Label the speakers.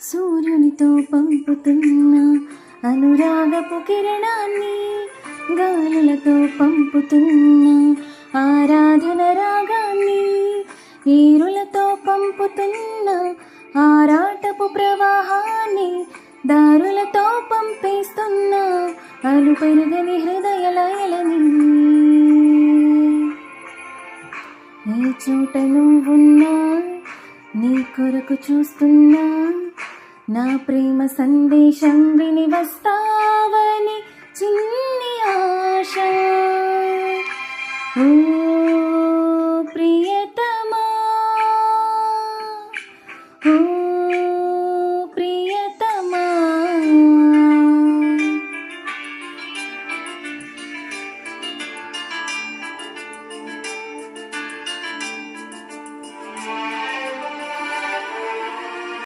Speaker 1: సూర్యునితో పంపుతున్న అనురాగపు కిరణాన్ని, గాలులతో పంపుతున్న ఆరాధన రాగాన్ని, ఈరులతో పంపుతున్న ఆరాటపు ప్రవాహాన్ని, దారులతో పంపిస్తున్న అలు పెరుగని హృదయ లయలని. ఏ చోట నువ్వున్నా నీ కొరకు చూస్తున్నా, నా ప్రేమ సందేశం విని వస్తావని చిన్ని ఆశ.